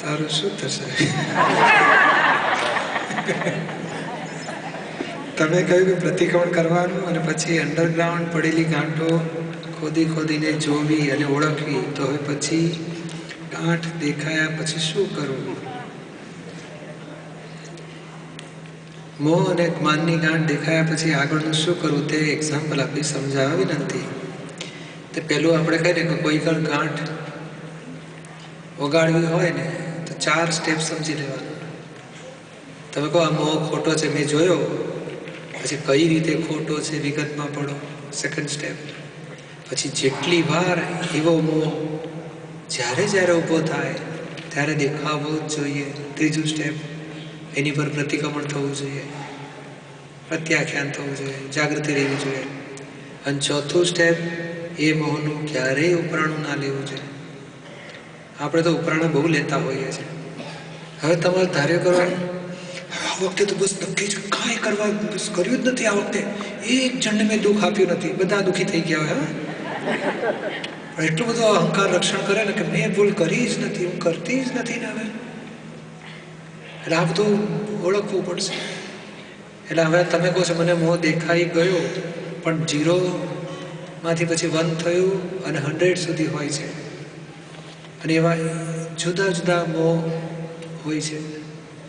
તારું શું થશે? તમે કહ્યું કે પ્રતિક્રમણ કરવાનું અને પછી અંડરગ્રાઉન્ડ પડેલી ગાંઠો ખોદીને જોવી અને ઓળખવી. તો હવે પછી ગાંઠ દેખાયા પછી શું કરવું? મોહ અને માનની ગાંઠ દેખાયા પછી આગળનું શું કરવું તે એક્ઝામ્પલ આપી સમજાવવા વિનંતી. તે પહેલું આપણે કહીએ કે કોઈ પણ ગાંઠ ઓગાળવી હોય ને તો 4 સ્ટેપ સમજી લેવાનું. તમે કહો આ મોહ ખોટો છે, મેં જોયો, પછી કઈ રીતે ખોટો છે વિગતમાં પડો, સેકન્ડ સ્ટેપ. પછી જેટલી વાર એવો મોહ જ્યારે ઊભો થાય ત્યારે દેખાવો જ જોઈએ, ત્રીજું સ્ટેપ. એની પર પ્રતિક્રમણ થવું જોઈએ, પ્રત્યાખ્યાન થવું જોઈએ, જાગૃતિ રહેવી જોઈએ. અને ચોથું સ્ટેપ, એ મોહનું ક્યારેય ઉપરાણું ના લેવું જોઈએ. આપણે તો ઉપરાણા બહુ લેતા હોઈએ છીએ. હવે તમારે ધાર્ય કરવાનું, આ વખતે તો બસ નક્કી જ કાંઈ કરવા બસ કર્યું જ નથી. આ વખતે એક જણને મેં દુઃખ આપ્યું નથી, બધા દુઃખી થઈ ગયા હોય. પણ એટલું બધું અહંકાર રક્ષણ કરે ને કે મેં ભૂલ કરી જ નથી, હું કરતી જ નથી ને. હવે એટલે આ બધું ઓળખવું પડશે. એટલે હવે તમે કહો છો મને મોહ દેખાઈ ગયો, પણ 0માંથી પછી 1 થયું અને 100 સુધી હોય છે. અને એવા જુદા જુદા મોહ હોય છે.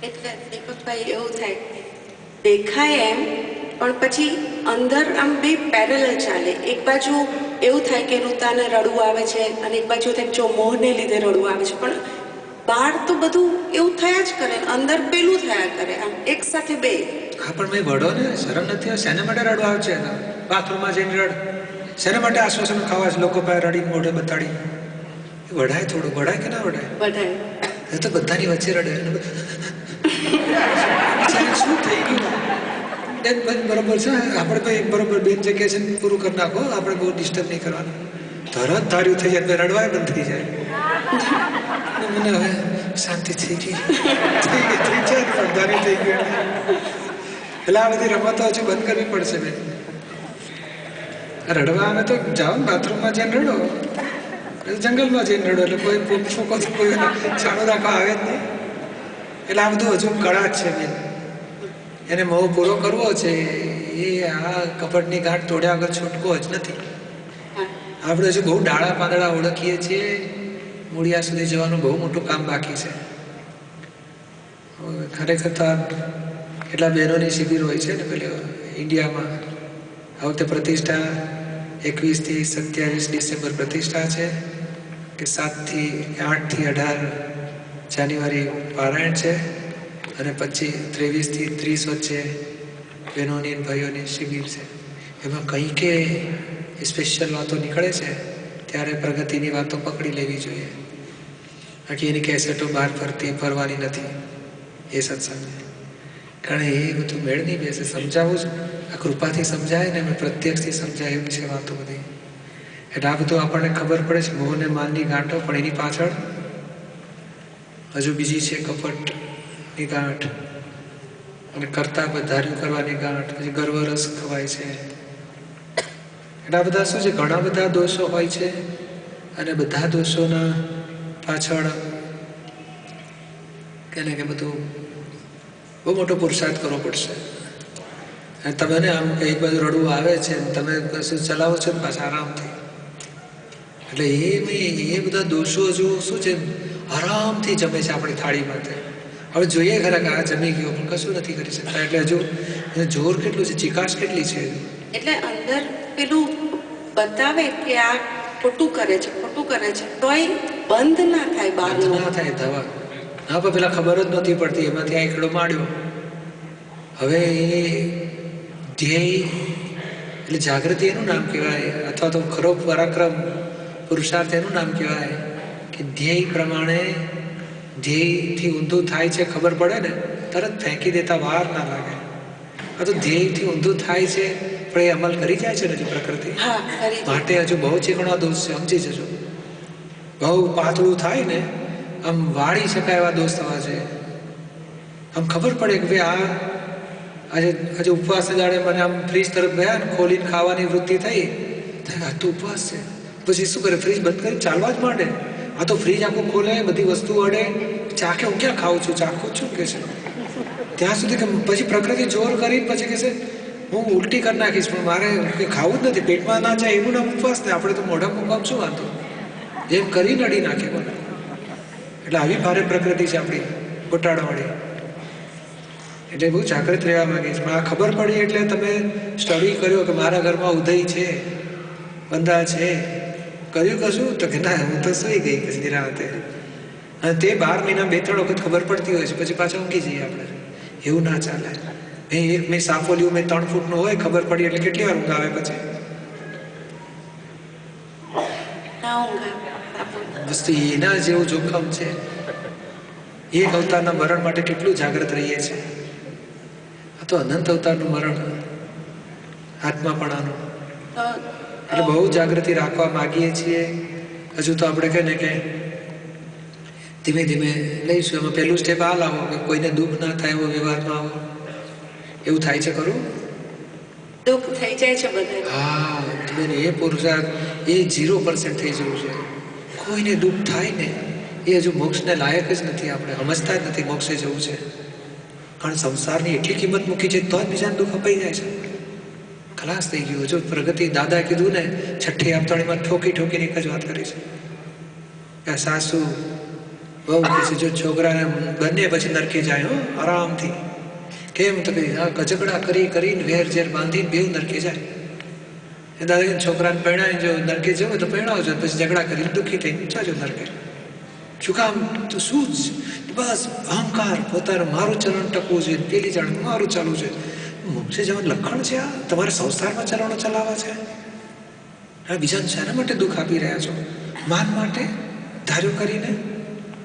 એટલે દીપકભાઈ એવું થાય, દેખાય એમ પણ પછી અંદર આમ બે પેરેલલ ચાલે. એક બાજુ એવું થાય કે ઋતાને રડવું આવે છે અને એક બાજુ થાય જો મોહને લીધે રડવું આવે છે. પણ બહાર તો બધું એવું થયા જ કરે, અંદર પેલું થયા કરે, આમ એક સાથે બે. હા પણ મેં વડો ને, શરમ નથી? શેના માટે રડવું આવે છે? બાથરૂમમાં જઈને રડ. શેના માટે આશ્વાસન ખાવા છે લોકો પાસે રડી મોઢે બતાડી? વઢાય થોડું, વઢાય કે ના વઢાય? બધાય એ તો બધાની વચ્ચે રડે. શું થઈ ગયું? બેન બરોબર છે, આપણે કોઈ બરોબર બેન જગ્યા છે પૂરું કરી નાખો, આપણે બહુ ડિસ્ટર્બ નહીં કરવાનું. તરત ધાર્યું થઈ જાય, રડવાય બંધ થઈ જાય. મને હવે શાંતિ થઈ ગઈ, થઈ જાય પણ ધાર્યું થઈ ગયું. એટલે આ બધી રમતો હજુ બંધ કરવી પડશે બેન. રડવા આવે તો જાઓ ને બાથરૂમમાં જઈને રડો, જંગલમાં જઈને રડો. એટલે કોઈ ફૂકો તો કોઈ છાણું રાખવા આવે જ નહીં. એટલે આ બધું હજુ કળા જ છે બેન. એને મોહ પૂરો કરવો છે. એ આ કપટની ગાંઠ તોડ્યા વગર છૂટકો જ નથી. આપણે હજુ બહુ ડાળા પાંદડા ઓળખીએ છીએ, મૂળિયા સુધી જવાનું બહુ મોટું કામ બાકી છે. ખરેખર તો કેટલા બહેનોની શિબિર હોય છે ને પેલી ઇન્ડિયામાં. આ વખતે પ્રતિષ્ઠા 21 થી 27 ડિસેમ્બર પ્રતિષ્ઠા છે, કે 7 થી 8 થી 18 જાન્યુઆરી પારાયણ છે, અને પછી 23 થી 30 વચ્ચે બહેનોની ભાઈઓની શિબિર છે. એમાં કંઈ કે સ્પેશિયલ વાતો નીકળે છે ત્યારે પ્રગતિની વાતો પકડી લેવી જોઈએ. બાકી એની કેસેટો બહાર ફરવાની નથી એ સત્સંગ. કારણ એ બધું મેળ નહીં બેસે. સમજાવું જ આ કૃપાથી સમજાય ને મેં પ્રત્યક્ષથી સમજાય એવી છે વાતો બધી. એટલે આ બધું આપણને ખબર પડે છે મોહને માનની ગાંઠો, પણ એની પાછળ હજુ બીજી છે કપટની ગાંઠ, અને કરતા ધાર્યું કરવાની ગાંઠ, પછી ગર્વરસ ખવાય છે. એટલે આ બધા શું છે, ઘણા બધા દોષો હોય છે, અને બધા દોષોના પાછળ કે બધું બહુ મોટો પુરુષાર્થ કરવો પડશે. અને તમને આમ એક બાજુ રડવું આવે છે, તમે કશું ચલાવો છો ને પાછા આરામથી. એટલે એ બધા દોષો હજુ શું છે, આરામથી જમે છે આપણી થાળીમાં. હવે જોઈએ ખરા કે આ જમી ગયો પણ કશું નથી કરી શકતા. એટલે હજુ જોર કેટલું છે, ચિકાશ કેટલી છે. એટલે અંદર પેલું બતાવે કે આ ખોટું કરે છે, ખોટું કરે છે, તોય બંધ ના થાય, બંધ ના થાય દવા. હા પણ પેલા ખબર જ નથી પડતી, એમાંથી આ એકડો માંડ્યો. હવે એ ધ્યેય એટલે જાગૃતિ એનું નામ કહેવાય, અથવા તો ખરો પરાક્રમ પુરુષાર્થ એનું નામ કહેવાય કે ધ્યેય પ્રમાણે ધ્યેયથી ઊંધું થાય છે ખબર પડે ને તરત ફેંકી દેતા વાર ના લાગે. આ તો ધ્યેયથી ઊંધું થાય છે પણ એ અમલ કરી જાય છે ને હજુ પ્રકૃતિ. માટે હજુ બહુ ચીકણો દોષ છે, સમજી જજો. બહુ પાતળું થાય ને આમ વાળી શકાય એવા દોષ થવા જોઈએ. આમ ખબર પડે કે ભાઈ આજે ઉપવાસ જાણે મને આમ ફ્રીજ તરફ ગયા ને ખોલીને ખાવાની વૃત્તિ થઈ, આ તો ઉપવાસ છે. પછી શું કરે, ફ્રીજ બંધ કરી ચાલવા જ માંડે. આ તો ફ્રીજ આખું ખોલે, બધી વસ્તુ અડે, ચાખે. હું ક્યાં ખાઉં છું, ચાખું છું કે છે ત્યાં સુધી કે પછી પ્રકૃતિ જોર કરી પછી કે છે હું ઉલટી કરી નાખીશ, પણ મારે કંઈ ખાવું જ નથી, પેટમાં ના જાય એવું ના ઉપવાસ ને. આપણે તો મોઢા મુકામ શું વાંધો, એમ કરી નડી નાખે મને. એટલે આવી ભારે પ્રકૃતિ છે આપણી ઘોટાળાવાળી. એટલે બહુ જાગૃત રહેવા માંગીશ. પણ આ ખબર પડી એટલે તમે સ્ટડી કર્યો કે મારા ઘરમાં ઉદય છે, બંધા છે, કર્યું કશું તો કે ના હું તો સુઈ ગઈ પછી નિરાતે. અને તે 12 મહિના 2-3 વખત ખબર પડતી હોય છે, પછી પાછા ઊંઘી જઈએ આપણે. એવું ના ચાલે. મેં સાફોલિયું મેં 3 ફૂટનું હોય, ખબર પડી એટલે કેટલી વાર ઊંઘ આવે પછી? વસ્તુ એના જેવું જોખમ છે. એક અવતારના મરણ માટે કેટલું જાગૃત રહીએ છીએ. આ તો અનંત અવતારનું મરણ, આત્માપણાનું. એટલે બહુ જાગૃતિ રાખવા માગીએ છીએ. હજુ તો આપણે કહે ને કે ધીમે ધીમે લઈશું. એમાં પહેલું સ્ટેપ આ લાવો કે કોઈને દુઃખ ના થાય એવો વ્યવહારમાં આવો. એવું થાય છે ખરું? દુઃખ થઈ જાય છે બધા. હા, એ પુરુષાર્થ એ 0% થઈ જવું છે. કોઈને દુઃખ થાય ને એ હજુ મોક્ષને લાયક જ નથી. આપણે સમજતા જ નથી મોક્ષે જવું છે. કારણ સંસારની એટલી કિંમત મૂકી છે તો જ બીજાને દુઃખ અપાઈ જાય છે. ખલાસ થઈ ગયું. જો પ્રગતિ દાદા કીધું ને, 6ઠ્ઠી આપતાણીમાં ઠોકીને એક જ વાત કરી છે કે સાસુ બહુ પછી જો છોકરાને બંને પછી નરકી જાય હો આરામથી. કેમ તો કે કચકડા કરીને વેર ઝેર બાંધીને બેવ નરકી જાય. એ દાદા છોકરાને પરણાવીને જો નરકે જવું તો પરણાવજો, પછી ઝઘડા કરીને દુઃખી થઈને જાજો નરકે. શું કામ? તો શું જ બસ અહંકાર, પોતાનું મારું ચલણ ટકવું છે, પેલી જાણ મારું ચાલવું છે. મોક્ષે જવાનું લક્ષણ છે આ? તમારે સંસારમાં ચલણો ચલાવવા છે? હા, બીજાને શાના માટે દુઃખ આપી રહ્યા છો? માન માટે ધાર્યું કરીને,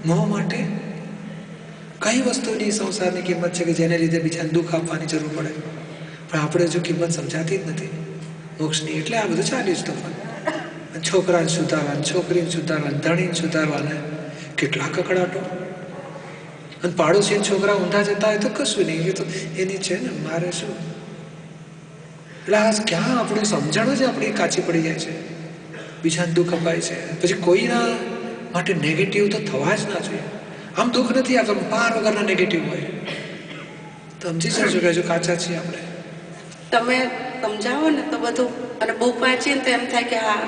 મોહ માટે? કઈ વસ્તુની સંસારની કિંમત છે કે જેને લીધે બીજાને દુઃખ આપવાની જરૂર પડે? પણ આપણે જો કિંમત સમજાતી જ નથી મોક્ષની. એટલે આ બધું ચાલ્યું જ તોફાન. છોકરાને સુધારવાને, છોકરીને સુધારવાને, ધણીને સુધારવાને કેટલા કકડાટો. અને પાડોશી છોકરા ઊંધા જતા હોય તો કશું નહીં, એ તો એની છે ને, મારે શું? એટલે આ ક્યાં આપણું સમજણ જ આપણી કાચી પડી જાય છે. બીજાને દુઃખ અપાય છે. પછી કોઈના માટે નેગેટિવ તો થવા જ ના જોઈએ. આમ દુઃખ નથી આવતું, પાર વગરના નેગેટિવ હોય તો સમજી જજો કે હજુ કાચા છીએ આપણે. તમે સમજાવો ને તો બધું, અને બુક વાંચીએ ને તો એમ થાય કે હા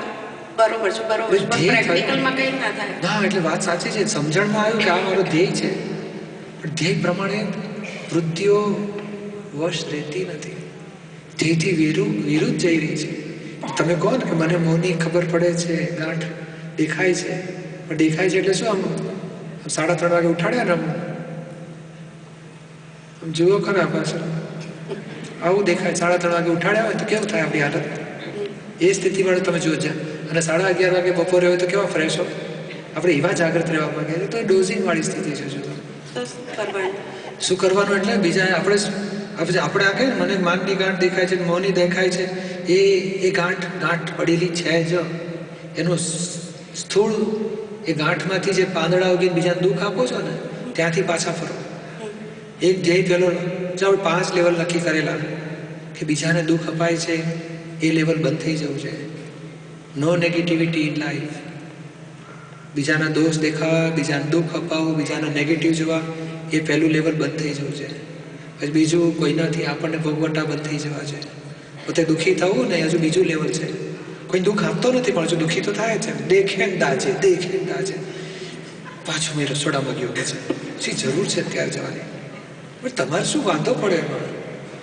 બરોબર છે, બરોબર છે, પણ પ્રેક્ટિકલમાં કંઈ ના થાય. ના, એટલે વાત સાચી છે. સમજણમાં આવ્યું કે આ મારો ધ્યેય છે, પણ ધ્યેય પ્રમાણે વૃત્તિઓ વશ રહેતી નથી. ધ્યેયથી વિરુદ્ધ જઈ રહી છે. તમે કહો ને કે મને મોંની ખબર પડે છે, ગાંઠ દેખાય છે, પણ દેખાય છે એટલે શું? આમ 3:30 વાગે ઉઠાડ્યા ને આમ જુઓ ખરા પાછળ આવું દેખાય. 3:30 વાગે ઉઠાડ્યા હોય તો કેવું થાય આપણી હાલત? એ સ્થિતિવાળું તમે જોજો. અને 11:30 વાગે બપોરે હોય તો કેવા ફ્રેશ હોય? આપણે એવા જાગૃત રહેવા માંગીએ તો એ ડોઝિંગ વાળી સ્થિતિ છે. શું કરવાનું? એટલે બીજા આપણે આ કહે મને માનની ગાંઠ દેખાય છે, મોંની દેખાય છે, એ ગાંઠ પડેલી છે જ. એનું સ્થૂળ એ ગાંઠમાંથી જે પાંદડા ઉગીને બીજાને દુઃખ આપો છો ને, ત્યાંથી પાછા ફરો. એક ધ્યેય પેલો 5 લેવલ નક્કી કરેલા કે બીજાને દુઃખ અપાય છે, એ લેવલ બંધ થઈ જવું છે. નો નેગેટિવિટી ઇન લાઈફ. બીજાના દોષ દેખાવા, બીજાને દુઃખ અપાવવું, બીજાના નેગેટિવ જોવા, એ પહેલું લેવલ બંધ થઈ જવું છે. પછી બીજું કોઈનાથી આપણને ભોગવટા બંધ થઈ જવા છે. પોતે દુઃખી થવું ને હજુ બીજું લેવલ છે. કોઈ દુઃખ આપતો નથી પણ હજુ દુઃખી તો થાય છે. દેખે ને દાજે પાછું મેં રસોડામાં ગયો કે છે શી જરૂર છે અત્યારે જવાની? પણ તમારે શું વાંધો પડે એમાં?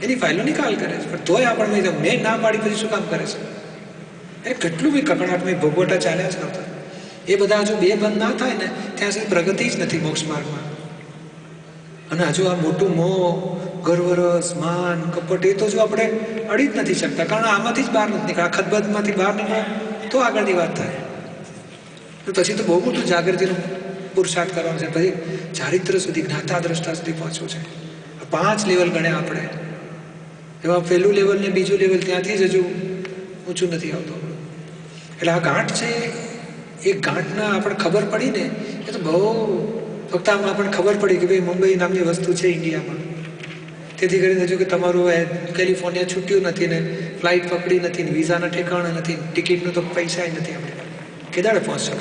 એની ફાઇલો નિકાલ કરે છે, પણ તોય આપણને મેં ના પાડી પછી શું કામ કરે છે? એ કેટલું બી કકડાટ મેં ભોગવટા ચાલ્યા જ નહોતા. એ બધા હજુ 2 બંધ ના થાય ને ત્યાં સુધી પ્રગતિ જ નથી મોક્ષ માર્ગમાં. અને હજુ આ મોટું મોહ, ગર્વરસ, માન, કપટ એ તો જો આપણે અડી જ નથી શકતા, કારણ આમાંથી જ બહાર નથી નીકળ્યા. ખતબતમાંથી બહાર નીકળો તો આગળની વાત થાય. પછી તો બહુ મોટું જાગૃતિનું પુરુષાર્થ કરવાનું છે. પછી ચારિત્ર સુધી, જ્ઞાતા દ્રષ્ટા સુધી પહોંચવું છે. 5 લેવલ ગણ્યા આપણે. એમાં પહેલું લેવલ ને બીજું લેવલ ત્યાંથી જ હજુ ઊંચું નથી આવતું. એટલે આ ગાંઠ છે, એ ગાંઠના આપણે ખબર પડી ને એ તો બહુ ફક્ત આમાં આપણને ખબર પડી કે ભાઈ મુંબઈ નામની વસ્તુ છે ઇન્ડિયામાં. તેથી કરીને હજુ કે તમારું કેલિફોર્નિયા છૂટ્યું નથી ને ફ્લાઇટ પકડી નથી ને વિઝાના ઠેકાણા નથી, ટિકિટનું તો પૈસા નથી આપણે. કેદાડે પહોંચશો?